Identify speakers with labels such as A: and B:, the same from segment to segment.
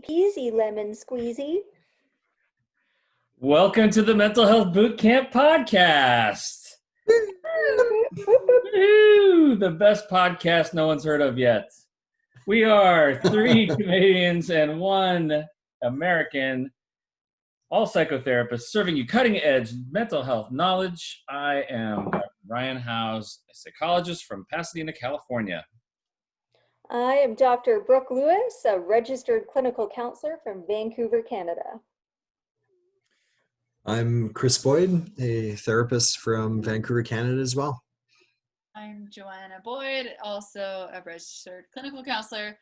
A: Peasy lemon squeezy.
B: Welcome to the Mental Health Boot Camp Podcast. Woo-hoo! The best podcast no one's heard of yet. We are 3 Canadians and 1 American, all psychotherapists serving you cutting-edge mental health knowledge. I am Dr. Ryan Howes, a psychologist from Pasadena, California.
A: I am Dr. Brooke Lewis, a registered clinical counselor from Vancouver, Canada.
C: I'm Chris Boyd, a therapist from Vancouver, Canada as well.
D: I'm Joanna Boyd, also a registered clinical counselor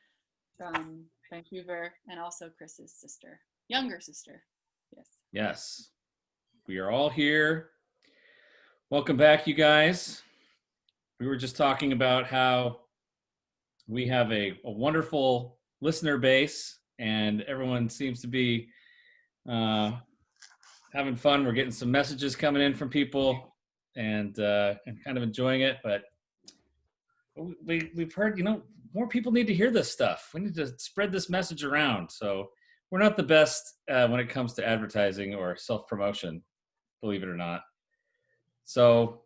D: from Vancouver, and also Chris's sister, younger sister.
B: Yes, we are all here. Welcome back, you guys. We were just talking about how we have a wonderful listener base, and everyone seems to be having fun. We're getting some messages coming in from people and kind of enjoying it. But we've heard, more people need to hear this stuff. We need to spread this message around. So we're not the best when it comes to advertising or self-promotion, believe it or not. So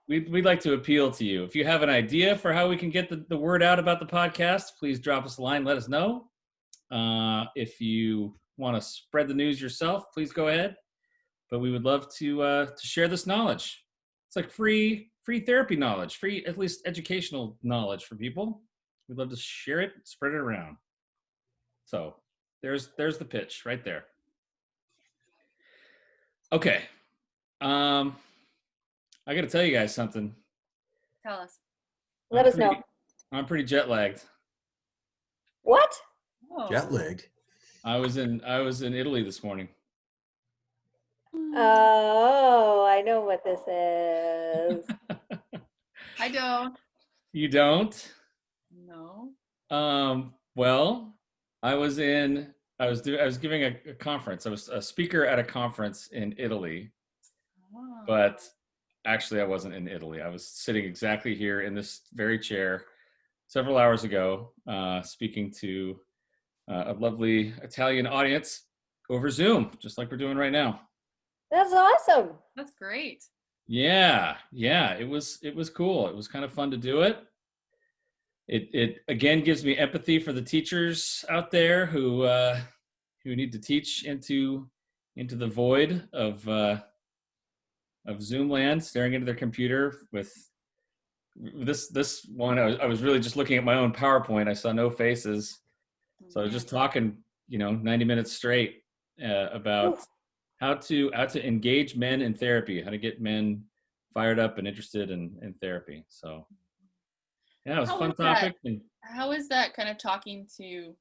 B: we'd like to appeal to you. If you have an idea for how we can get the word out about the podcast, please drop us a line, let us know. If you want to spread the news yourself, please go ahead. But we would love to share this knowledge. It's like free therapy knowledge, free, at least educational knowledge for people. We'd love to share it, spread it around. So there's the pitch right there. Okay. I got to tell you guys something.
D: Tell us.
A: Let us know.
B: I'm pretty jet lagged.
A: What?
D: Oh.
C: Jet lagged.
B: I was in Italy this morning.
A: Oh, I know what this is.
D: I don't.
B: You don't?
D: No.
B: Well, I was giving a conference. I was a speaker at a conference in Italy,
D: Oh.
B: but actually I wasn't in Italy. I was sitting exactly here in this very chair several hours ago, speaking to a lovely Italian audience over Zoom, just like we're doing right now.
A: That's awesome.
D: That's great.
B: Yeah, it was cool. It was kind of fun to do it. It again gives me empathy for the teachers out there who need to teach into the void of Zoom land, staring into their computer with this one. I was really just looking at my own PowerPoint. I saw no faces, so I was just talking 90 minutes straight about how to engage men in therapy, how to get men fired up and interested in therapy. So yeah, it was a fun topic.
D: How is that kind of talking to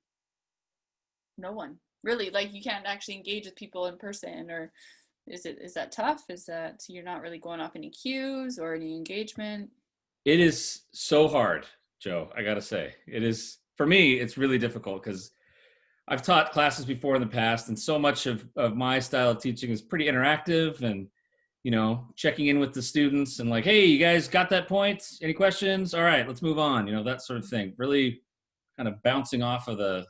D: no one? Really, like you can't actually engage with people in person, or is that tough? Is that you're not really going off any cues or any engagement?
B: It is so hard, Joe. I gotta say, it is, for me, it's really difficult because I've taught classes before in the past, and so much of my style of teaching is pretty interactive and, checking in with the students and like, hey, you guys got that point? Any questions? All right, let's move on. That sort of thing. Really kind of bouncing off of the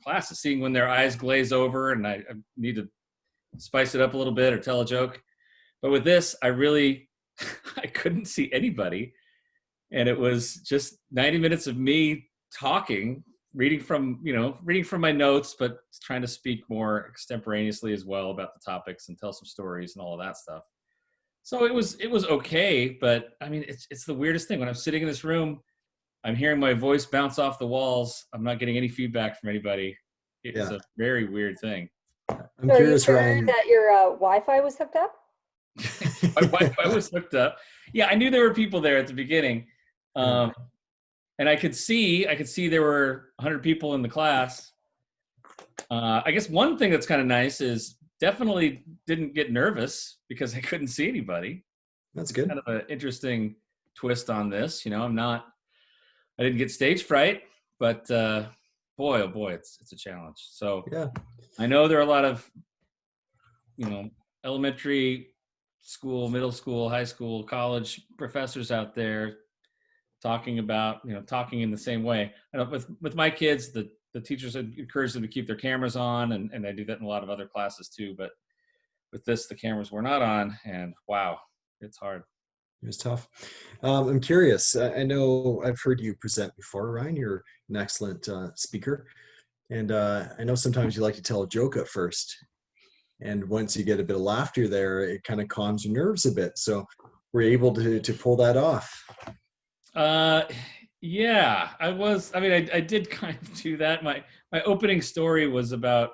B: classes, seeing when their eyes glaze over and I need to spice it up a little bit or tell a joke. But with this, I couldn't see anybody. And it was just 90 minutes of me talking, reading from my notes, but trying to speak more extemporaneously as well about the topics and tell some stories and all of that stuff. So it was okay, but I mean, it's the weirdest thing. When I'm sitting in this room, I'm hearing my voice bounce off the walls. I'm not getting any feedback from anybody. It's a very weird thing.
C: I'm curious, Ryan.
A: That your Wi-Fi was hooked up?
B: My Wi-Fi was hooked up. Yeah, I knew there were people there at the beginning. And I could see there were 100 people in the class. I guess one thing that's kind of nice is definitely didn't get nervous because I couldn't see anybody.
C: That's good.
B: Kind of an interesting twist on this. I didn't get stage fright, but boy, oh boy, it's a challenge. So
C: yeah,
B: I know there are a lot of, elementary school, middle school, high school, college professors out there talking about, talking in the same way. I know with my kids, the the teachers had encouraged them to keep their cameras on, and they do that in a lot of other classes too. But with this, the cameras were not on, and wow, it's hard.
C: It was tough. I'm curious. I know I've heard you present before, Ryan. You're an excellent speaker. And I know sometimes you like to tell a joke at first. And once you get a bit of laughter there, it kind of calms your nerves a bit. So we're able to pull that off.
B: Yeah, I did kind of do that. My opening story was about,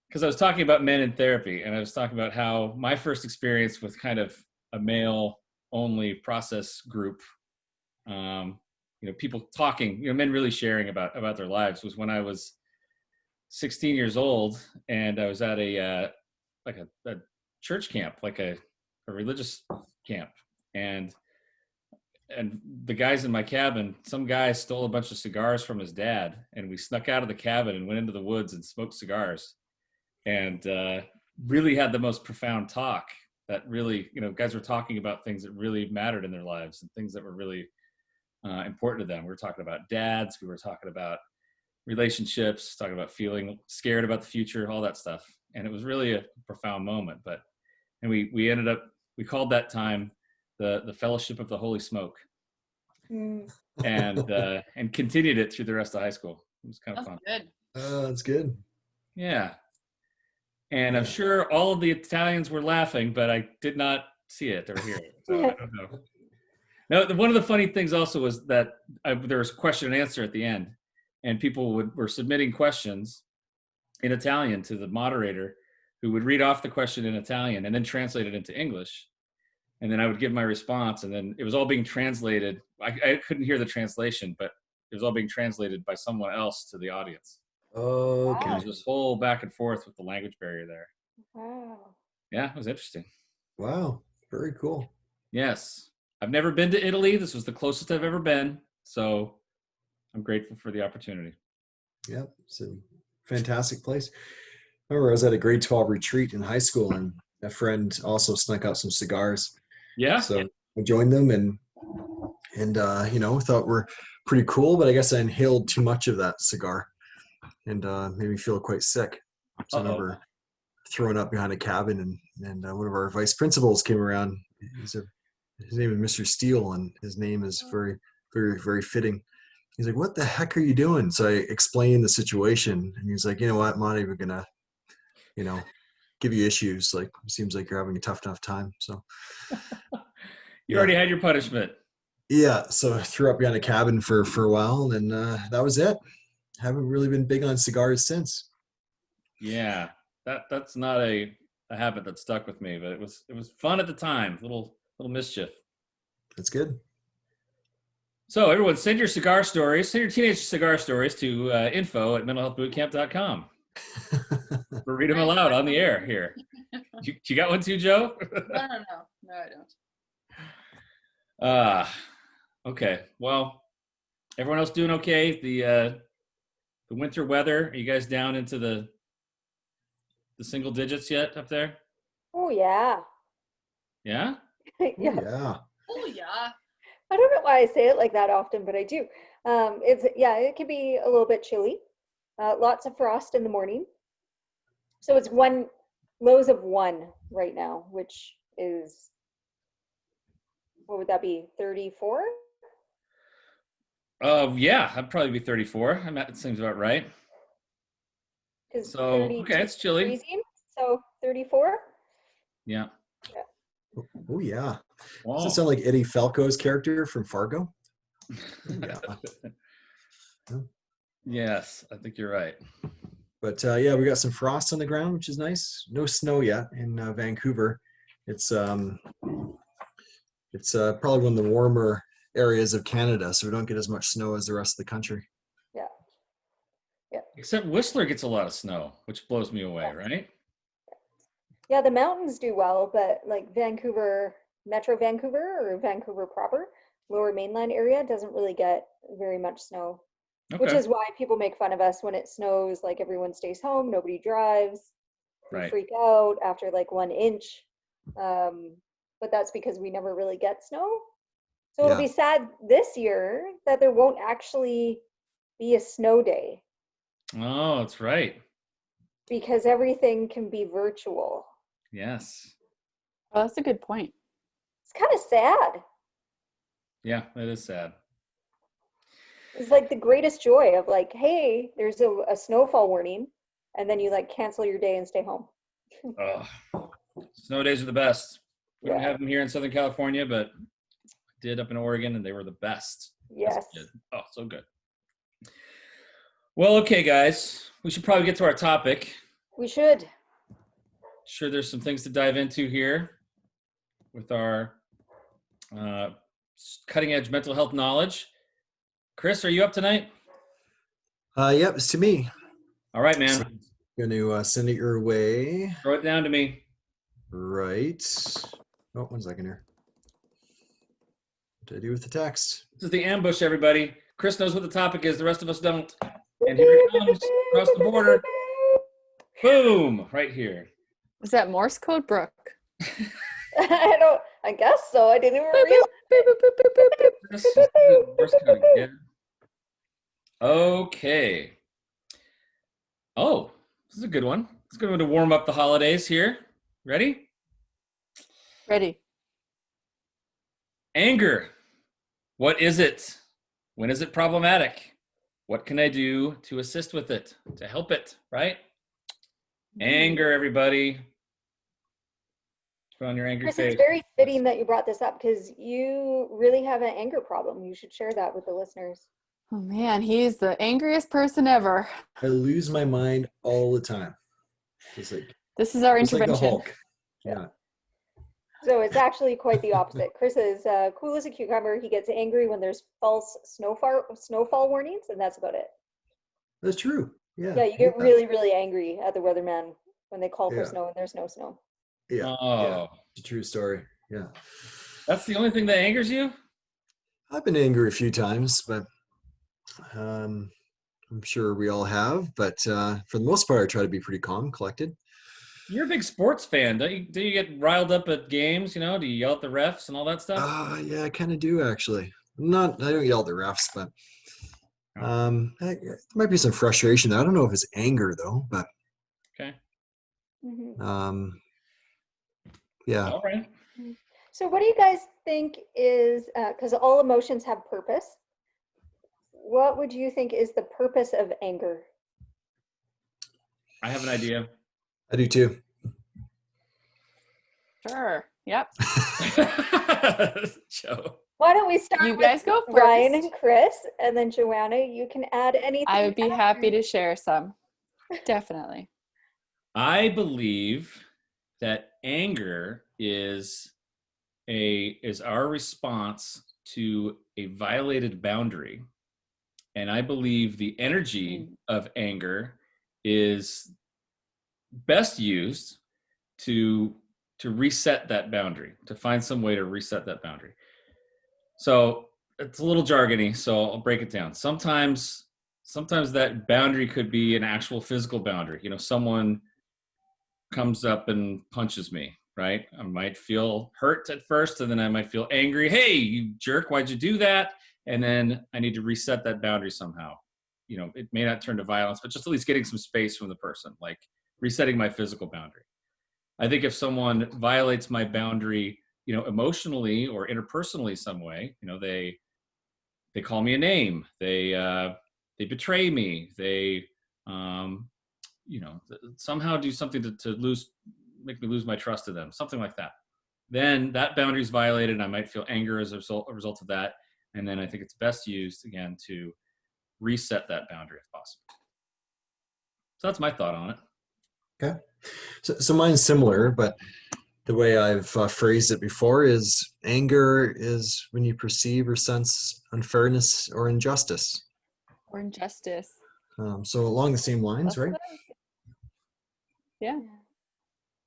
B: because I was talking about men in therapy, and I was talking about how my first experience with kind of a male only process group, people talking, men really sharing about their lives, was when I was 16 years old, and I was at a church camp, like a religious camp, and the guys in my cabin, some guy stole a bunch of cigars from his dad, and we snuck out of the cabin and went into the woods and smoked cigars, and really had the most profound talk. That really, guys were talking about things that really mattered in their lives and things that were really important to them. We were talking about dads, we were talking about relationships, talking about feeling scared about the future, all that stuff. And it was really a profound moment. And we called that time the Fellowship of the Holy Smoke, and continued it through the rest of high school. It was kind of fun.
D: Good.
C: That's good.
B: Yeah. And I'm sure all of the Italians were laughing, but I did not see it or hear it. So I don't know. No, one of the funny things also was that there was question and answer at the end, and people were submitting questions in Italian to the moderator, who would read off the question in Italian and then translate it into English. And then I would give my response, and then it was all being translated. I couldn't hear the translation, but it was all being translated by someone else to the audience.
C: Okay.
B: There's this whole back and forth with the language barrier there.
A: Wow.
B: Yeah, it was interesting.
C: Wow. Very cool.
B: Yes. I've never been to Italy. This was the closest I've ever been. So I'm grateful for the opportunity.
C: Yep. It's a fantastic place. I remember I was at a grade 12 retreat in high school, and a friend also snuck out some cigars.
B: Yeah.
C: So I joined them and thought we're pretty cool, but I guess I inhaled too much of that cigar and made me feel quite sick. So I remember throwing up behind a cabin, and one of our vice principals came around. His name is Mr. Steele, and his name is very, very, very fitting. He's like, "What the heck are you doing?" So I explained the situation, and he's like, "You know what? I'm not even gonna, give you issues. Like, it seems like you're having a tough time." So
B: you already had your punishment.
C: Yeah, so I threw up behind a cabin for a while, and that was it. Haven't really been big on cigars since.
B: Yeah, that's not a habit that stuck with me, but it was fun at the time. Little mischief.
C: That's good.
B: So everyone, send your teenage cigar stories to info@mentalhealthbootcamp.com. We'll read them aloud on the air here. You got one too, Joe?
D: No, I don't.
B: Okay. Well, everyone else doing okay? The winter weather, are you guys down into the single digits yet up there?
A: Oh, yeah.
B: Yeah?
A: Yeah.
C: Yeah.
D: Oh yeah.
A: I don't know why I say it like that often, but I do. It can be a little bit chilly. Lots of frost in the morning. So it's lows of 1 right now, which is, what would that be, 34?
B: Yeah, I'd probably be 34. It seems about right. So, okay, it's chilly.
A: Freezing, so 34?
B: Yeah.
C: Oh, yeah.
B: Wow.
C: Does that sound like Eddie Falco's character from Fargo? Yeah.
B: Yes, I think you're right.
C: But yeah, we got some frost on the ground, which is nice. No snow yet in Vancouver. It's probably one of the warmer areas of Canada, so we don't get as much snow as the rest of the country.
A: Yeah. Yeah.
B: Except Whistler gets a lot of snow, which blows me away, right?
A: Yeah, the mountains do well, but like Vancouver, Metro Vancouver or Vancouver proper, Lower Mainland area doesn't really get very much snow.
B: Okay.
A: Which is why people make fun of us when it snows, like everyone stays home, nobody drives, we
B: Right.
A: freak out after like 1 inch. But that's because we never really get snow. So it'll be sad this year that there won't actually be a snow day.
B: Oh, that's right.
A: because everything can be virtual.
B: Yes.
D: Oh, that's a good point.
A: It's kind of sad.
B: Yeah, that is sad.
A: It's like the greatest joy of like, hey, there's a snowfall warning, and then you like cancel your day and stay home.
B: Oh, snow days are the best. We don't
A: Yeah.
B: have them here in Southern California, but I did up in Oregon, and they were the best. as a
A: Yes.
B: kid. Oh, so good. Well, okay, guys, we should probably get to our topic.
A: We should.
B: Sure, there's some things to dive into here with our cutting edge mental health knowledge. Chris, are you up tonight?
C: Yep, it's to me.
B: All right, man.
C: So, going to send it your way.
B: Throw it down to me.
C: Right. Oh, 1 second here. What did I do with the text?
B: This is the ambush, everybody. Chris knows what the topic is. The rest of us don't. And here it comes across the border. Boom! Right here.
D: Is that Morse code, Brooke?
A: I guess so. I didn't even realize.
B: This is the Morse code again. Okay. Oh, this is a good one. It's a good one to warm up the holidays here. Ready?
D: Ready.
B: Anger. What is it? When is it problematic? What can I do to assist with it, to help it, right? Anger, everybody. Put on your angry
A: Chris,
B: face.
A: it's very fitting that you brought this up because you really have an anger problem. You should share that with the listeners.
D: Oh man, he's the angriest person ever.
C: I lose my mind all the time. It's like
D: This is our
C: it's like the
D: intervention.
C: Hulk. Yeah.
A: So it's actually quite the opposite. Chris is cool as a cucumber. He gets angry when there's false snowfall warnings, and that's about it.
C: That's true. Yeah.
A: Yeah, you get really, really angry at the weatherman when they call for snow and there's no snow.
C: Yeah.
B: Oh,
C: Yeah. It's a true story. Yeah.
B: that's the only thing that angers you?
C: I've been angry a few times, but I'm sure we all have. But for the most part, I try to be pretty calm, collected.
B: You're a big sports fan. Do you get riled up at games? You know, do you yell at the refs and all that stuff?
C: Yeah, I kind of do actually. I don't yell at the refs, but there might be some frustration there. I don't know if it's anger though, but
B: Okay.
C: Yeah.
B: All right.
A: So what do you guys think is, because all emotions have purpose, what would you think is the purpose of anger?
B: I have an idea.
C: I do too.
D: Sure. Yep.
B: Joe.
A: Why don't we start
D: You
A: with
D: guys go first.
A: Ryan and Chris, and then Joanna, you can add anything.
D: I would be
A: after.
D: happy to share some. Definitely.
B: I believe that anger is our response to a violated boundary. And I believe the energy of anger is best used to reset that boundary, to find some way to reset that boundary. So it's a little jargony, so I'll break it down. Sometimes that boundary could be an actual physical boundary. You know, someone comes up and punches me, right? I might feel hurt at first, and then I might feel angry. Hey, you jerk, why'd you do that? And then I need to reset that boundary somehow. You know, it may not turn to violence, but just at least getting some space from the person, like resetting my physical boundary. I think if someone violates my boundary, you know, emotionally or interpersonally some way, you know, they call me a name, they betray me, they you know, somehow do something to make me lose my trust in them, something like that. Then that boundary is violated, and I might feel anger as a result of that. And then I think it's best used again to reset that boundary if possible. So that's my thought on it.
C: Okay. So mine's similar, but the way I've phrased it before is anger is when you perceive or sense unfairness or injustice.
D: Or injustice.
C: So along the same lines, right?
D: Yeah.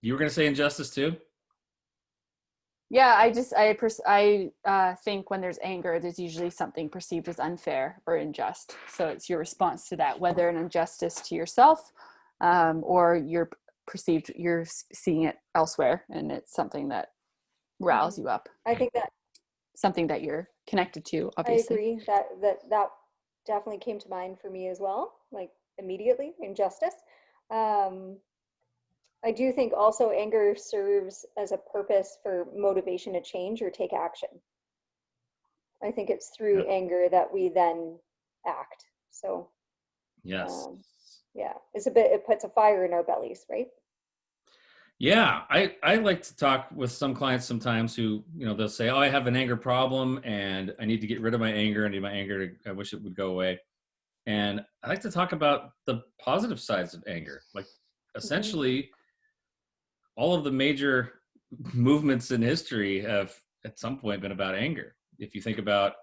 B: You were going to say injustice too?
D: Yeah, I think when there's anger, there's usually something perceived as unfair or unjust. So it's your response to that, whether an injustice to yourself or you're seeing it elsewhere, and it's something that riles you up.
A: I think that
D: something that you're connected to, obviously.
A: I agree that definitely came to mind for me as well. Like immediately, injustice. I do think also anger serves as a purpose for motivation to change or take action. I think it's through anger that we then act. So
B: Yes.
A: yeah, it puts a fire in our bellies, right?
B: Yeah, I like to talk with some clients sometimes who, they'll say, oh, I have an anger problem and I need to get rid of my anger. I wish it would go away. And I like to talk about the positive sides of anger. Like essentially all of the major movements in history have at some point been about anger. If you think about,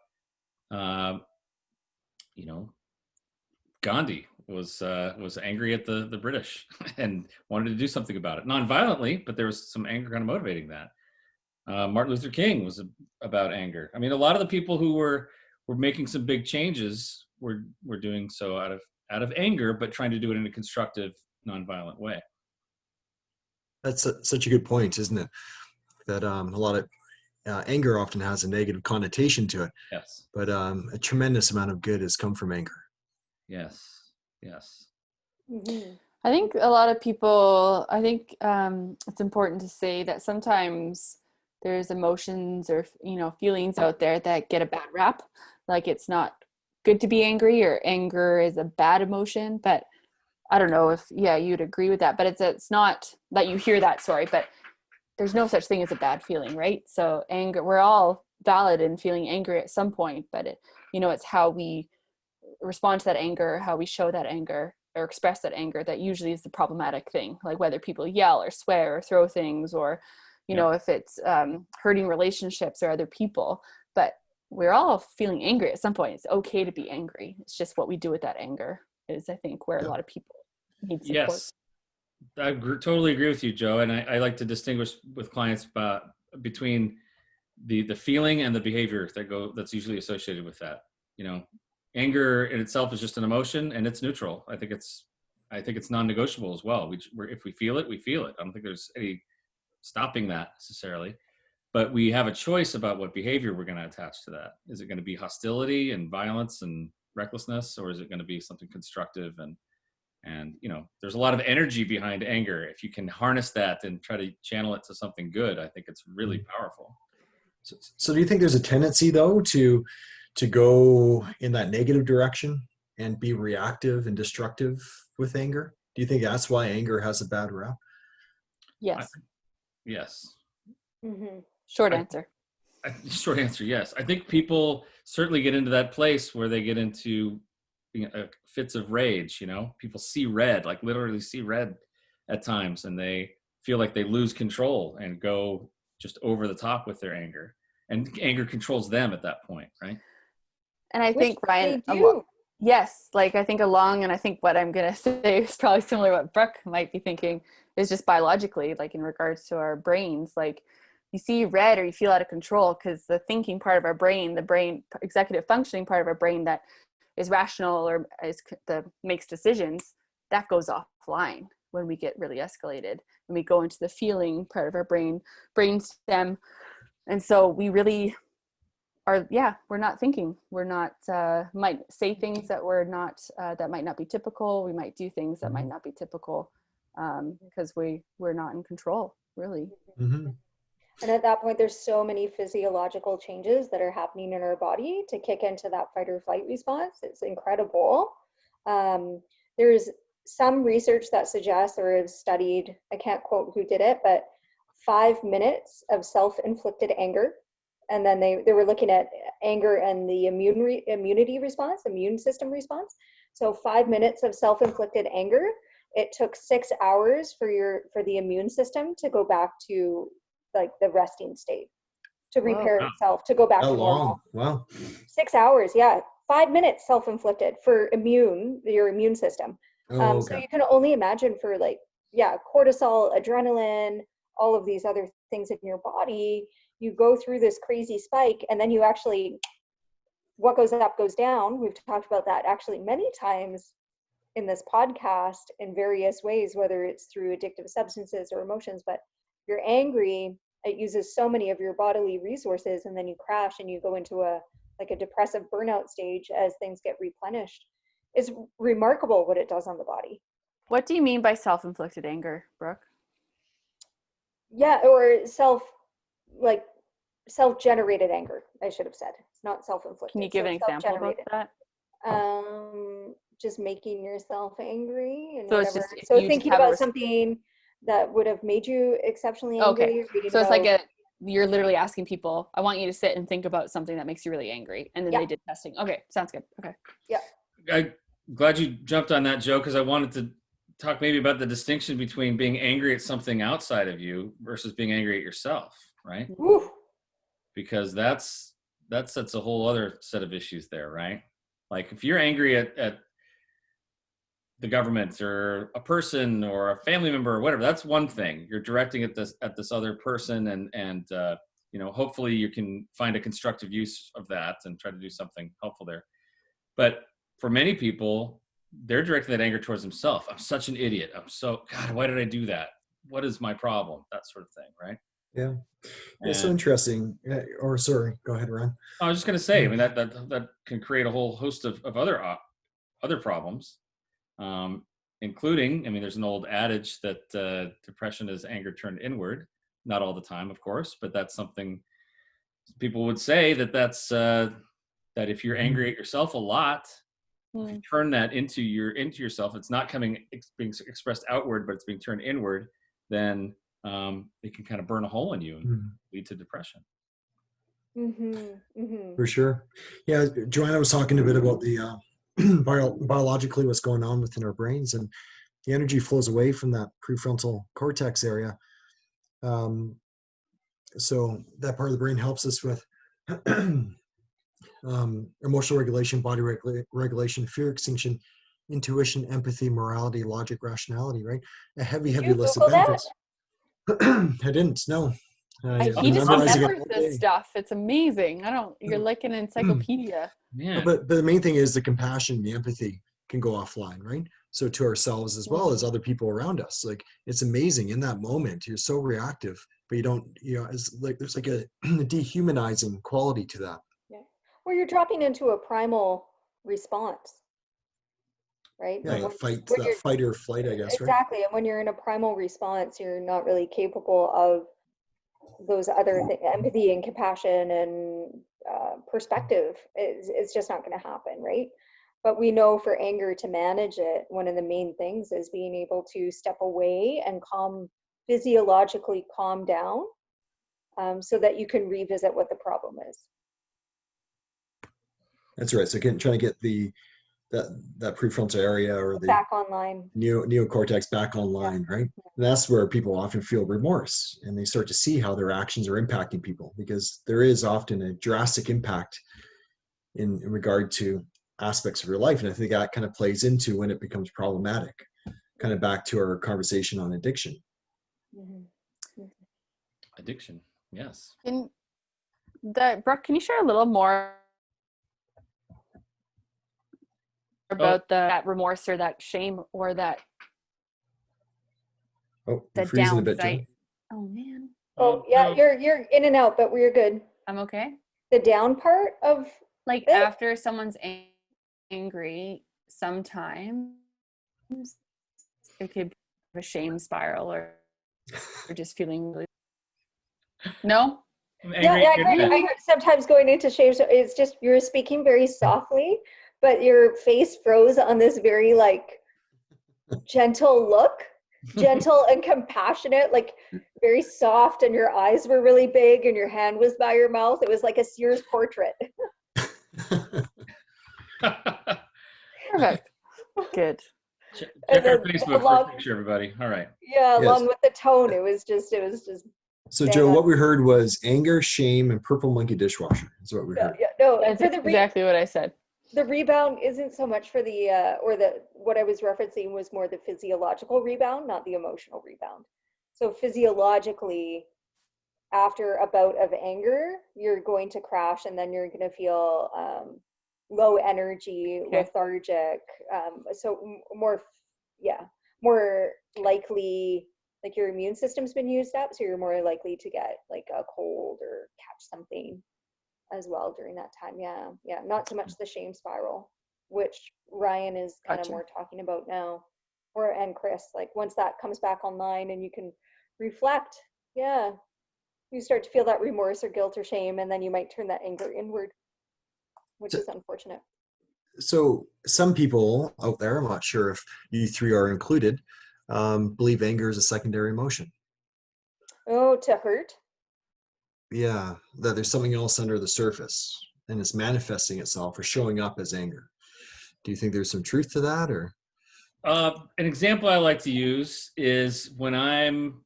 B: Gandhi was angry at the British and wanted to do something about it, non-violently, but there was some anger kind of motivating that. Martin Luther King was about anger. I mean, a lot of the people who were making some big changes were doing so out of anger, but trying to do it in a constructive, non-violent way.
C: That's such a good point, isn't it? That a lot of anger often has a negative connotation to it.
B: Yes.
C: But a tremendous amount of good has come from anger.
B: Yes. Yes.
A: Mm-hmm.
D: I think a lot of people, it's important to say that sometimes there's emotions or, feelings out there that get a bad rap. Like it's not good to be angry, or anger is a bad emotion. But I don't know if, you'd agree with that. But it's not that you hear that, but there's no such thing as a bad feeling, right? So anger, we're all valid in feeling angry at some point, but it's how we respond to that anger, how we show that anger or express that anger, that usually is the problematic thing. Like whether people yell or swear or throw things, or if it's hurting relationships or other people. But we're all feeling angry at some point. It's okay to be angry. It's just what we do with that anger is, I think, where a lot of people need support.
B: Yes, I totally agree with you, Joe. And I like to distinguish with clients between the feeling and the behavior that's usually associated with that. Anger in itself is just an emotion, and it's neutral. I think it's non-negotiable as well. If we feel it, we feel it. I don't think there's any stopping that necessarily. But we have a choice about what behavior we're going to attach to that. Is it going to be hostility and violence and recklessness, or is it going to be something constructive? And there's a lot of energy behind anger. If you can harness that and try to channel it to something good, I think it's really powerful.
C: So do you think there's a tendency though to go in that negative direction and be reactive and destructive with anger? Do you think that's why anger has a bad rap?
D: Yes.
B: Yes.
A: Mm-hmm.
D: Short answer,
B: yes. I think people certainly get into that place where they get into fits of rage. People see red, like literally see red at times, and they feel like they lose control and go just over the top with their anger, and anger controls them at that point, right?
D: And I think, Ryan,
A: yes,
D: like I think and I think what I'm going to say is probably similar to what Brooke might be thinking, is just biologically, like in regards to our brains, like you see red or you feel out of control because the thinking part of our brain, the brain executive functioning part of our brain that is rational or makes decisions, that goes offline when we get really escalated, when we go into the feeling part of our brainstem. And so we really are, we're not thinking. We're not, might say things that we're not, that might not be typical. We might do things that might not be typical because we're not in control, really.
C: Mm-hmm.
A: And at that point, there's so many physiological changes that are happening in our body to kick into that fight or flight response. It's incredible. There's some research that suggests, or has studied, I can't quote who did it, but 5 minutes of self-inflicted anger. And then they were looking at anger and the immune system response. So 5 minutes of self-inflicted anger, it took 6 hours for the immune system to go back to like the resting state, to repair itself, to go back to normal.
C: Wow.
A: 6 hours, 5 minutes self-inflicted for your immune system.
C: Okay.
A: So you can only imagine for cortisol, adrenaline, all of these other things in your body, you go through this crazy spike, and then you actually, what goes up goes down. We've talked about that actually many times in this podcast in various ways, whether it's through addictive substances or emotions, but you're angry, it uses so many of your bodily resources, and then you crash and you go into a depressive burnout stage as things get replenished. is remarkable what it does on the body.
D: What do you mean by self-inflicted anger, Brooke?
A: Yeah, or self-generated anger, I should have said. It's not self-inflicted.
D: Can you give an example about that?
A: Just making yourself angry and
D: So it's
A: whatever.
D: just
A: So
D: you
A: thinking
D: just have
A: about something that would have made you exceptionally angry.
D: Okay. So it's like you're literally asking people, I want you to sit and think about something that makes you really angry. And then they did testing. Okay. Sounds good. Okay.
A: Yeah.
B: I'm glad you jumped on that, Joe, because I wanted to talk maybe about the distinction between being angry at something outside of you versus being angry at yourself, right?
A: Woo.
B: Because that sets a whole other set of issues there, right? Like if you're angry at the government or a person or a family member or whatever, that's one thing. You're directing at this other person, and hopefully you can find a constructive use of that and try to do something helpful there. But for many people, they're directing that anger towards themselves. I'm such an idiot. God, why did I do that? What is my problem? That sort of thing, right?
C: Yeah. It's so interesting. Or sorry, go ahead, Ron.
B: I was just going to say, I mean, that can create a whole host of other problems, including, I mean, there's an old adage that depression is anger turned inward. Not all the time, of course, but that's something people would say that's that if you're angry at yourself a lot, if you turn that into yourself, it's not being expressed outward, but it's being turned inward, then it can kind of burn a hole in you and lead to depression.
C: For sure. Yeah, Joanna was talking a bit about the biologically what's going on within our brains, and the energy flows away from that prefrontal cortex area. So that part of the brain helps us with emotional regulation, body regulation, fear extinction, intuition, empathy, morality, logic, rationality, right? A heavy list of benefits. I didn't, no.
D: He just remembers this stuff. It's amazing. You're like an encyclopedia.
B: Yeah.
C: But the main thing is the compassion, the empathy can go offline, right? So to ourselves as well as other people around us. Like, it's amazing in that moment. You're so reactive, but it's like there's like a dehumanizing quality to that.
A: Yeah. Well, you're dropping into a primal response, right?
C: Yeah, that fight or flight, I guess,
A: exactly. Right? And when you're in a primal response, you're not really capable of those other things, empathy and compassion and perspective. It's just not going to happen, right? But we know for anger to manage it, one of the main things is being able to step away and physiologically calm down, so that you can revisit what the problem is.
C: That's right. So trying to get that prefrontal area or the
A: back online,
C: neocortex back online, right? And that's where people often feel remorse, and they start to see how their actions are impacting people, because there is often a drastic impact in regard to aspects of your life. And I think that kind of plays into when it becomes problematic, kind of back to our conversation on addiction.
B: Addiction, yes.
D: Brooke, can you share a little more about that remorse or that shame or that
C: the down
D: anxiety? Oh man.
A: You're in and out, but we're good.
D: I'm okay.
A: The down part of
D: like after someone's angry, sometimes it could be a shame spiral or just feeling really no.
A: I heard sometimes going into shame. So it's just you're speaking very softly, but your face froze on this very like gentle look, gentle and compassionate, like very soft, and your eyes were really big and your hand was by your mouth. It was like a Sears portrait.
D: Perfect. Good.
B: Check our Facebook for a picture, everybody. All right.
A: Yeah, along with the tone, it was just.
C: So Joe, what we heard was anger, shame, and purple monkey dishwasher. That's what we heard.
A: Yeah, no,
D: that's exactly what I said.
A: The rebound isn't so much for what I was referencing was more the physiological rebound, not the emotional rebound. So physiologically, after a bout of anger, you're going to crash, and then you're going to feel low energy, lethargic. So more likely, like your immune system's been used up, so you're more likely to get like a cold or catch something as well during that time. Yeah, not so much the shame spiral. which Ryan is kind of
D: Gotcha.
A: more talking about now, and Chris, like once that comes back online and you can reflect, yeah, you start to feel that remorse or guilt or shame, and then you might turn that anger inward, which
C: So,
A: is unfortunate.
C: so some people out there, I'm not sure if you three are included, believe anger is a secondary emotion.
A: Oh, to hurt?
C: Yeah, that there's something else under the surface and it's manifesting itself or showing up as anger. Do you think there's some truth to that, or?
B: An example I like to use is when I'm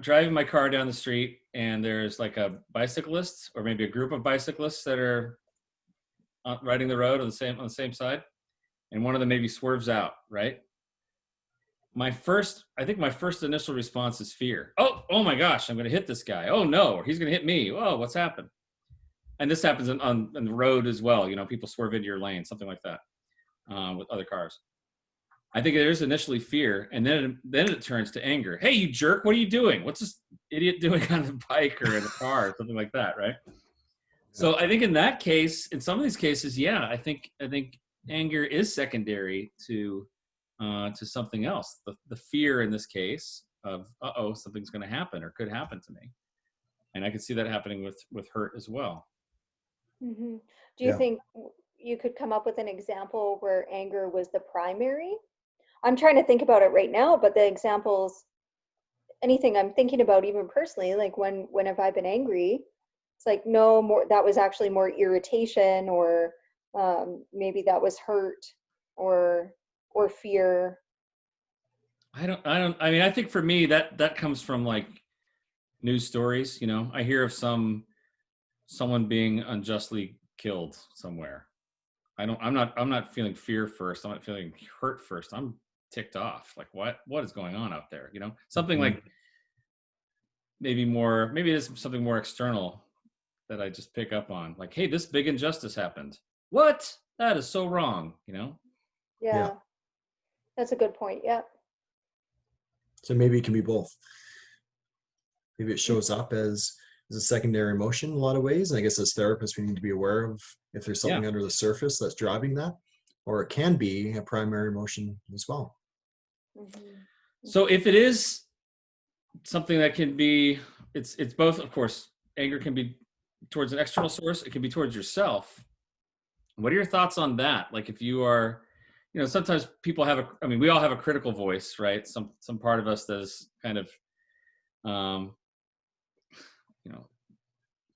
B: driving my car down the street and there's like a bicyclist or maybe a group of bicyclists that are riding the road on the same side, and one of them maybe swerves out, right? I think my first initial response is fear. Oh my gosh, I'm going to hit this guy. Oh no, or he's going to hit me. Oh, what's happened? And this happens on the road as well. You know, people swerve into your lane, something like that, with other cars. I think there's initially fear, and then it turns to anger. Hey, you jerk! What are you doing? What's this idiot doing on the bike or in the car, or something like that, right? So I think in that case, in some of these cases, yeah, I think anger is secondary to something else. The fear in this case of something's going to happen or could happen to me, and I could see that happening with hurt as well.
A: Mm-hmm. Do you think you could come up with an example where anger was the primary? I'm trying to think about it right now, but the examples, anything I'm thinking about, even personally, like when have I been angry? It's like, no, more, that was actually more irritation, or maybe that was hurt or fear.
B: I mean, I think for me that comes from like news stories. You know, I hear of someone being unjustly killed somewhere. I'm not feeling fear first. I'm not feeling hurt first. I'm ticked off. Like what is going on out there? You know, something like maybe it is something more external that I just pick up on. Like, hey, this big injustice happened. What? That is so wrong. You know?
A: Yeah. That's a good point. Yeah.
C: So maybe it can be both. Maybe it shows up as a secondary emotion in a lot of ways. And I guess as therapists, we need to be aware of if there's something under the surface that's driving that, or it can be a primary emotion as well.
A: Mm-hmm.
B: So if it is something that can be, it's both, of course. Anger can be towards an external source. It can be towards yourself. What are your thoughts on that? Like if you are, you know, sometimes people have we all have a critical voice, right? Some part of us that is kind of, you know,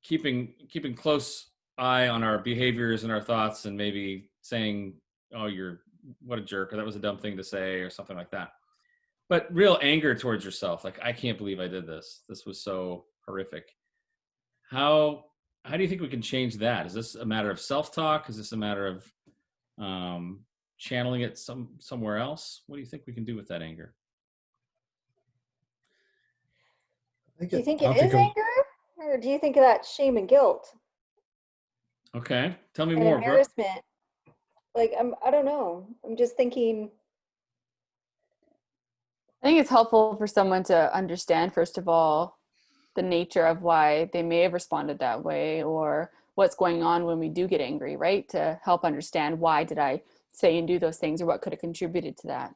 B: keeping close eye on our behaviors and our thoughts, and maybe saying, oh, what a jerk, or that was a dumb thing to say, or something like that. But real anger towards yourself, like, I can't believe I did this. This was so horrific. How do you think we can change that? Is this a matter of self-talk? Is this a matter of channeling it somewhere else? What do you think we can do with that anger?
A: Do you think it is anger, or do you think of that shame and guilt?
B: Okay, tell me
A: and
B: more,
A: embarrassment. Like I don't know. I'm just thinking.
D: I think it's helpful for someone to understand, first of all, the nature of why they may have responded that way, or what's going on when we do get angry, right? To help understand, why did I say and do those things, or what could have contributed to that?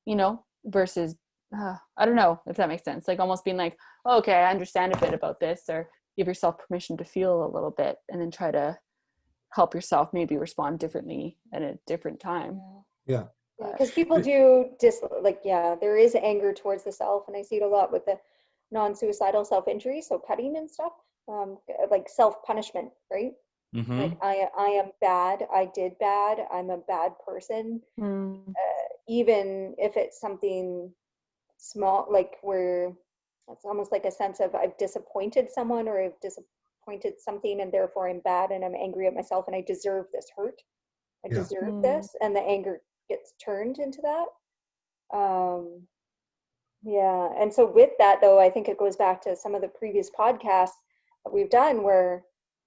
D: You know, versus, I don't know if that makes sense. Like almost being like, oh, okay, I understand a bit about this, or give yourself permission to feel a little bit, and then try to help yourself maybe respond differently at a different time.
C: Yeah.
A: Because people do there is anger towards the self, and I see it a lot with the non-suicidal self-injury, so cutting and stuff, like self-punishment, right?
B: Mm-hmm.
A: Like I am bad, I did bad, I'm a bad person. Even if it's something small, like where it's almost like a sense of I've disappointed someone, or I've disappointed something, and therefore I'm bad and I'm angry at myself and I deserve this hurt. I deserve this, and the anger gets turned into that. And so with that, though, I think it goes back to some of the previous podcasts that we've done, where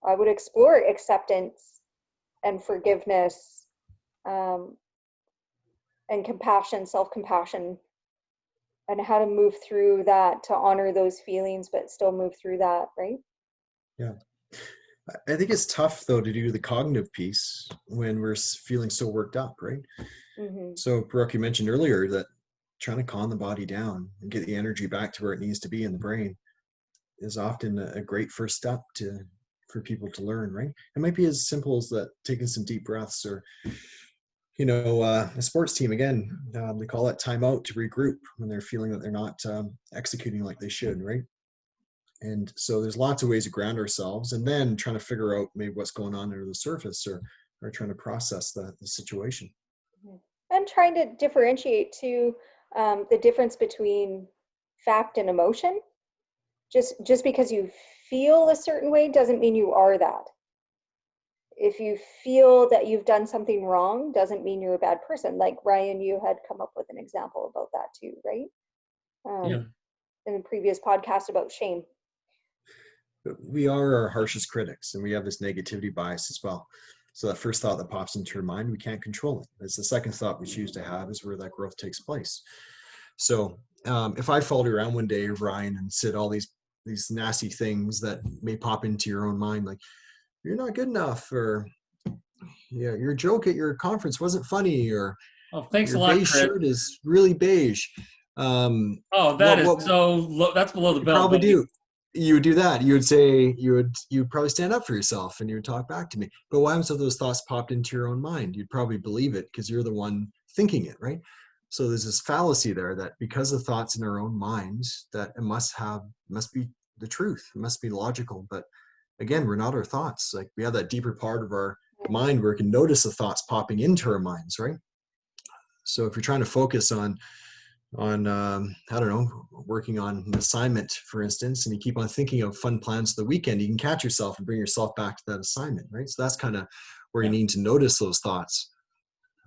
A: I would explore acceptance and forgiveness, and compassion, self-compassion, and how to move through that, to honor those feelings but still move through that, right?
C: Yeah. I think it's tough though to do the cognitive piece when we're feeling so worked up, right?
A: Mm-hmm.
C: So Brooke, you mentioned earlier that trying to calm the body down and get the energy back to where it needs to be in the brain is often a great first step for people to learn, right? It might be as simple as that, taking some deep breaths, or a sports team again, they call it timeout to regroup when they're feeling that they're not executing like they should, right? And so there's lots of ways to ground ourselves, and then trying to figure out maybe what's going on under the surface, or trying to process the situation.
A: And trying to differentiate too, the difference between fact and emotion. Just because you feel a certain way doesn't mean you are that. If you feel that you've done something wrong, doesn't mean you're a bad person. Like Ryan, you had come up with an example about that too, right?
B: Yeah.
A: In the previous podcast about shame.
C: But we are our harshest critics, and we have this negativity bias as well. So that first thought that pops into your mind, we can't control it. It's the second thought we choose to have is where that growth takes place. So if I followed around one day, Ryan, and said all these nasty things that may pop into your own mind, like, you're not good enough, or yeah, your joke at your conference wasn't funny, or
B: Oh, thanks a
C: your
B: lot,
C: beige
B: Chris.
C: shirt is really beige.
B: Oh, that is so low. That's below the
C: you
B: belt.
C: probably do. You would do that. You would say, you'd probably stand up for yourself and you would talk back to me. But what happens if those thoughts popped into your own mind? You'd probably believe it because you're the one thinking it, right? So there's this fallacy there that because of thoughts in our own minds, that it must be the truth. It must be logical. But again, we're not our thoughts. Like, we have that deeper part of our mind where we can notice the thoughts popping into our minds, right? So if you're trying to focus on I don't know, working on an assignment, for instance, and you keep on thinking of fun plans for the weekend, you can catch yourself and bring yourself back to that assignment, right? So that's kind of where you need to notice those thoughts,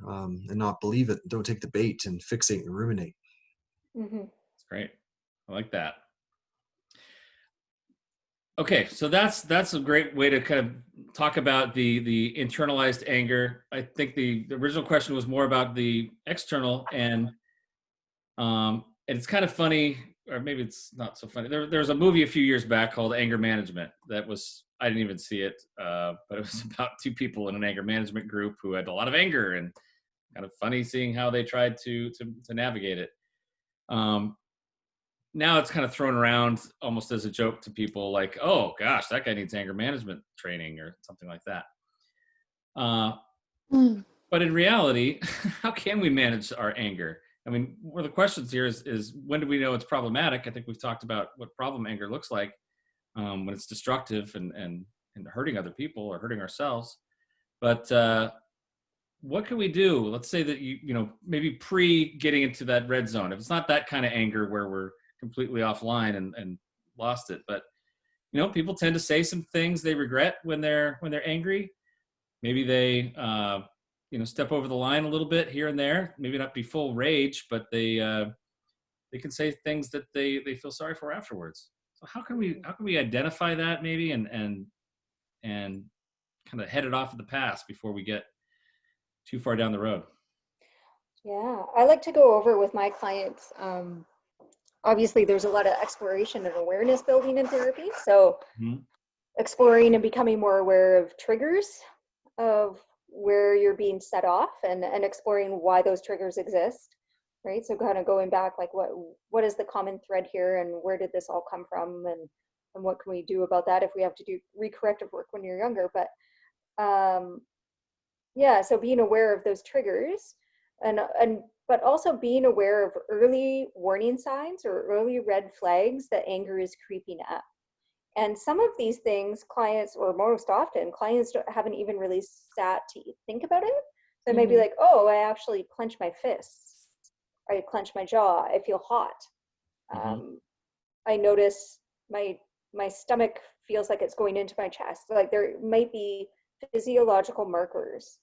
C: and not believe it. Don't take the bait and fixate and ruminate.
A: Mm-hmm.
B: That's great. I like that. Okay, so that's a great way to kind of talk about the internalized anger. I think the original question was more about the external, and it's kind of funny, or maybe it's not so funny. There was a movie a few years back called Anger Management that was, I didn't even see it, but it was about two people in an anger management group who had a lot of anger, and kind of funny seeing how they tried to navigate it. Now it's kind of thrown around almost as a joke to people, like, oh gosh, that guy needs anger management training or something like that. But in reality, how can we manage our anger? I mean, one of the questions here is when do we know it's problematic? I think we've talked about what problem anger looks like, when it's destructive and hurting other people or hurting ourselves. But what can we do? Let's say that maybe pre getting into that red zone. If it's not that kind of anger where we're completely offline and lost it, but people tend to say some things they regret when they're angry. Maybe they step over the line a little bit here and there. Maybe not be full rage, but they can say things that they feel sorry for afterwards. So how can we identify that maybe and kind of head it off at the pass before we get too far down the road?
A: Yeah, I like to go over with my clients. Obviously, there's a lot of exploration and awareness building in therapy. So exploring and becoming more aware of triggers, of where you're being set off, and exploring why those triggers exist, right? So kind of going back, like what is the common thread here, and where did this all come from, and what can we do about that if we have to do re-corrective work when you're younger. But so being aware of those triggers, but also being aware of early warning signs or early red flags that anger is creeping up. And some of these things clients, or most often clients, haven't even really sat to think about it. So it may be like, oh, I actually clench my fists, I clench my jaw, I feel hot. I notice my stomach feels like it's going into my chest. Like, there might be physiological markers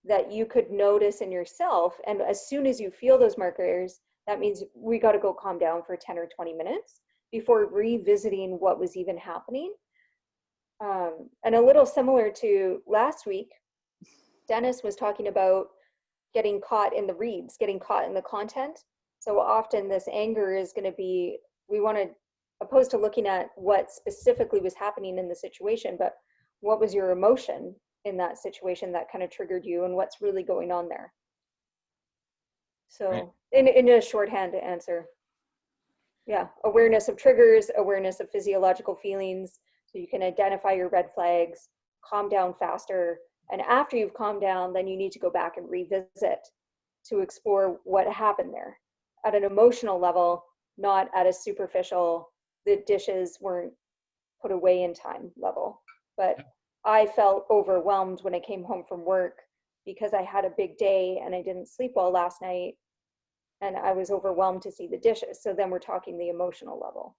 A: that you could notice in yourself. And as soon as you feel those markers, that means we got to go calm down for 10 or 20 minutes before revisiting what was even happening. And a little similar to last week, Dennis was talking about getting caught in the reads, getting caught in the content. So often this anger is going to be, we want to opposed to looking at what specifically was happening in the situation, but what was your emotion in that situation that kind of triggered you, and what's really going on there. So
B: Right.
A: in a shorthand answer, yeah, awareness of triggers, awareness of physiological feelings, so you can identify your red flags, calm down faster, and after you've calmed down, then you need to go back and revisit to explore what happened there at an emotional level, not at a superficial, the dishes weren't put away in time level. But I felt overwhelmed when I came home from work because I had a big day and I didn't sleep well last night, and I was overwhelmed to see the dishes. So then we're talking the emotional level.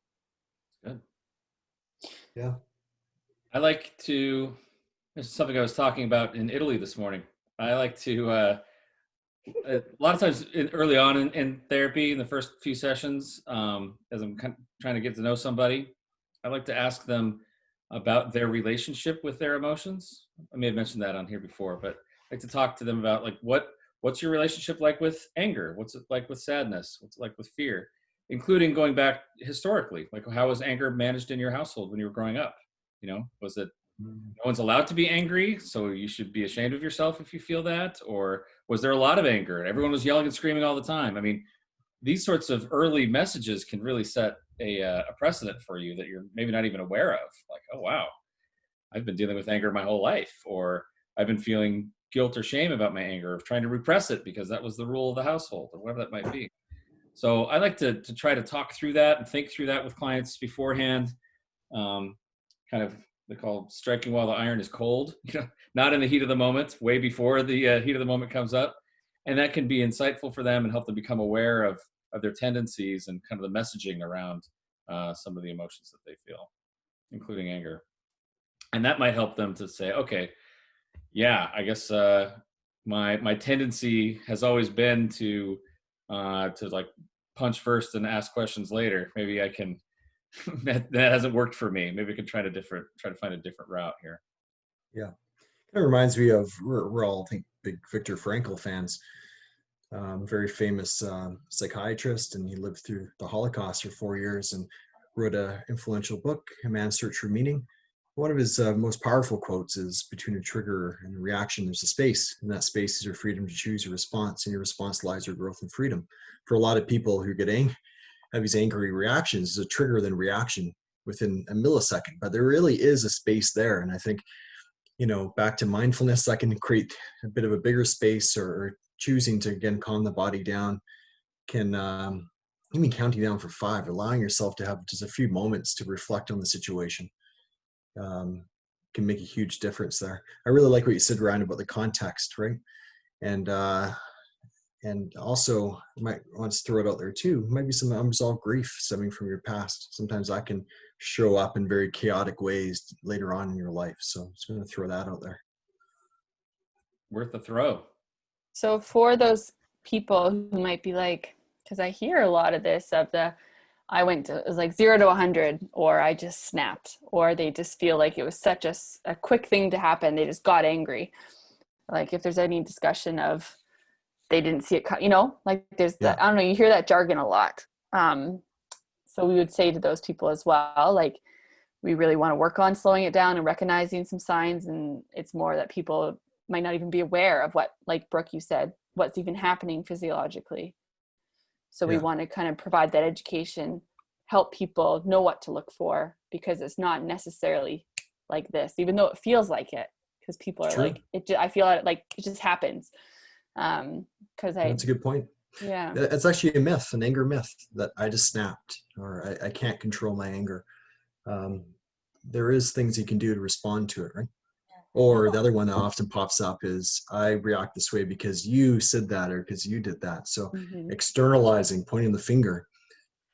B: Good.
C: Yeah.
B: I like to, this is something I was talking about in Italy this morning. I like to, a lot of times early on in therapy, in the first few sessions, as I'm trying to get to know somebody, I like to ask them about their relationship with their emotions. I may have mentioned that on here before, but I like to talk to them about like, what's your relationship like with anger? What's it like with sadness? What's it like with fear? Including going back historically, like how was anger managed in your household when you were growing up? You know, was it no one's allowed to be angry, so you should be ashamed of yourself if you feel that? Or was there a lot of anger? Everyone was yelling and screaming all the time. I mean, these sorts of early messages can really set a precedent for you that you're maybe not even aware of. Like, oh, wow, I've been dealing with anger my whole life, or I've been feeling guilt or shame about my anger, of trying to repress it because that was the rule of the household, or whatever that might be. So I like to try to talk through that and think through that with clients beforehand. Kind of, they call striking while the iron is cold, you know, not in the heat of the moment, way before the heat of the moment comes up. And that can be insightful for them and help them become aware of their tendencies and kind of the messaging around some of the emotions that they feel, including anger. And that might help them to say, okay, yeah, I guess my tendency has always been to like punch first and ask questions later. Maybe I can that hasn't worked for me. Maybe I could try to find a different route here.
C: Yeah. It reminds me of, we're all, I think, big Viktor Frankl fans. Very famous psychiatrist, and he lived through the Holocaust for 4 years and wrote an influential book, A Man's Search for Meaning. One of his most powerful quotes is, between a trigger and a reaction, there's a space, and that space is your freedom to choose your response, and your response lies your growth and freedom. For a lot of people who get have these angry reactions, there's a trigger then reaction within a millisecond, but there really is a space there. And I think, you know, back to mindfulness, I can create a bit of a bigger space, or choosing to, again, calm the body down, can even counting down for 5, allowing yourself to have just a few moments to reflect on the situation, can make a huge difference there. I really like what you said, Ryan, about the context, right? And also, I might want to throw it out there too, might be some unresolved grief stemming from your past. Sometimes that can show up in very chaotic ways later on in your life. So I'm just going to throw that out there.
B: Worth a throw.
D: So for those people who might be like, because I hear a lot of this of it was like 0 to 100, or I just snapped, or they just feel like it was such a quick thing to happen, they just got angry. Like if there's any discussion of they didn't see it, you know, like there's that, I don't know, you hear that jargon a lot. So we would say to those people as well, like, we really want to work on slowing it down and recognizing some signs. And it's more that people might not even be aware of what, like Brooke, you said, what's even happening physiologically. So we want to kind of provide that education, help people know what to look for, because it's not necessarily like this, even though it feels like it, because people are like, I feel like it just happens. That's
C: a good point.
D: Yeah.
C: It's actually a myth, an anger myth, that I just snapped, or I can't control my anger. There is things you can do to respond to it, right? Or the other one that often pops up is, I react this way because you said that, or because you did that. So externalizing, pointing the finger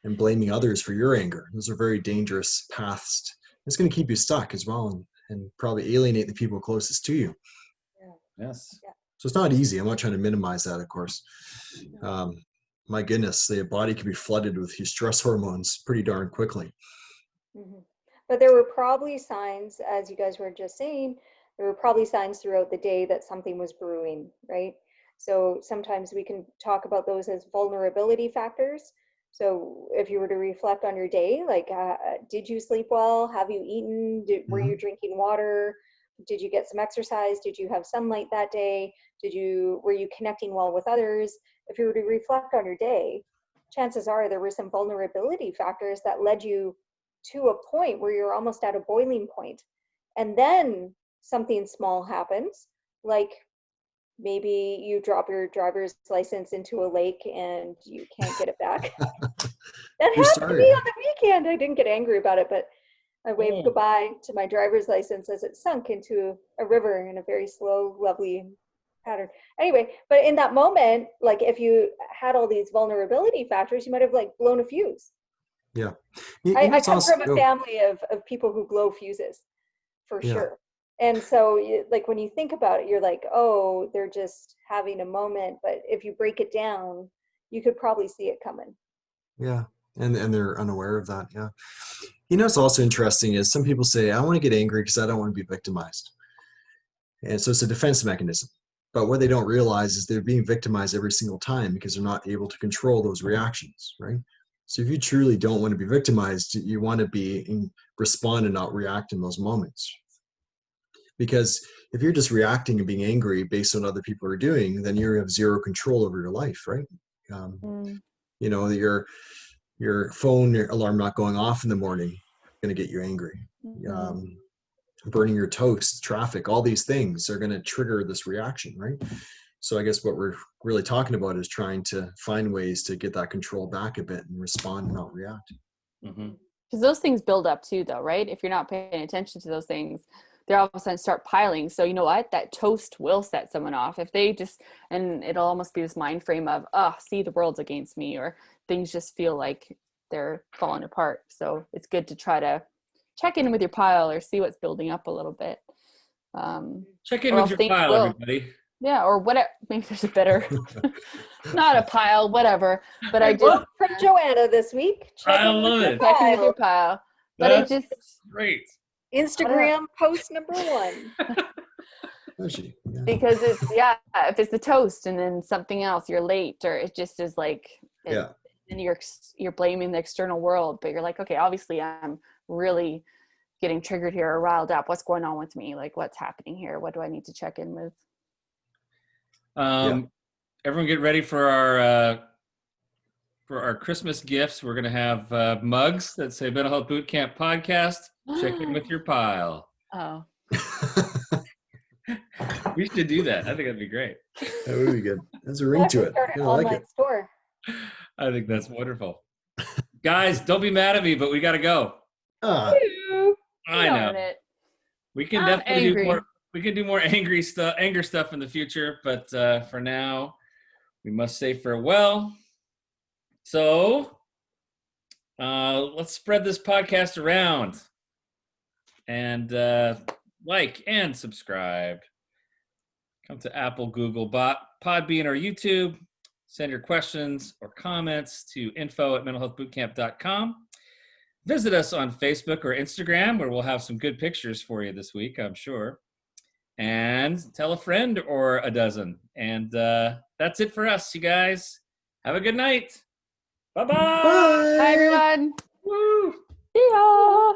C: and blaming others for your anger. Those are very dangerous paths. It's going to keep you stuck as well, and probably alienate the people closest to you.
B: Yes.
C: So it's not easy. I'm not trying to minimize that, of course. My goodness, the body can be flooded with these stress hormones pretty darn quickly.
A: But there were probably signs, as you guys were just saying, there were probably signs throughout the day that something was brewing, right? So sometimes we can talk about those as vulnerability factors. So if you were to reflect on your day, like, did you sleep well? Have you eaten? Were you drinking water? Did you get some exercise? Did you have sunlight that day? Were you connecting well with others? If you were to reflect on your day, chances are there were some vulnerability factors that led you to a point where you're almost at a boiling point. And then something small happens, like maybe you drop your driver's license into a lake and you can't get it back. That happened to me on the weekend. I didn't get angry about it, but I waved goodbye to my driver's license as it sunk into a river in a very slow, lovely pattern. Anyway, but in that moment, like if you had all these vulnerability factors, you might have like blown a fuse.
C: Yeah.
A: I come from a family of people who blow fuses, for sure. And so like when you think about it, you're like, oh, they're just having a moment. But if you break it down, you could probably see it coming.
C: Yeah. And they're unaware of that. Yeah. You know, what's also interesting is some people say, I want to get angry because I don't want to be victimized. And so it's a defense mechanism. But what they don't realize is they're being victimized every single time because they're not able to control those reactions, right? So if you truly don't want to be victimized, you want to respond and not react in those moments. Because if you're just reacting and being angry based on what other people are doing, then you have zero control over your life, right? You know, your phone alarm not going off in the morning going to get you angry. Burning your toast, traffic, all these things are going to trigger this reaction, right? So I guess what we're really talking about is trying to find ways to get that control back a bit and respond and not react.
D: Because those things build up too, though, right? If you're not paying attention to those things, they all of a sudden start piling. So you know what? That toast will set someone off. If they just, and it'll almost be this mind frame of, see, the world's against me, or things just feel like they're falling apart. So it's good to try to check in with your pile or see what's building up a little bit.
B: Check in with your pile, everybody.
D: Yeah, or whatever. Maybe there's a better, not a pile, whatever. But
A: I just from Joanna this week.
B: I love it.
D: Checking with your pile. But
B: That's
D: it just
B: great.
A: Instagram post number 1.
D: Because it's if it's the toast and then something else, you're late, or it just is like and you're blaming the external world, but you're like, okay, obviously I'm really getting triggered here or riled up. What's going on with me? Like, what's happening here? What do I need to check in with?
B: Everyone get ready for our Christmas gifts. We're going to have mugs that say Mental Health Bootcamp Podcast. Check in with your pile.
D: Oh.
B: We should do that. I think that'd be great.
C: That would be good. There's a ring to it.
A: Start an online store.
B: I think that's wonderful. Guys, don't be mad at me, but we got to go.
C: I
B: know. We can definitely do more. We can do more anger stuff in the future, but for now, we must say farewell. So let's spread this podcast around and like and subscribe. Come to Apple, Google, Podbean, or YouTube. Send your questions or comments to info@mentalhealthbootcamp.com. Visit us on Facebook or Instagram, where we'll have some good pictures for you this week, I'm sure. And tell a friend or a dozen. And that's it for us, you guys. Have a good night. Bye-bye.
D: Bye, everyone.
B: Woo.
D: See ya.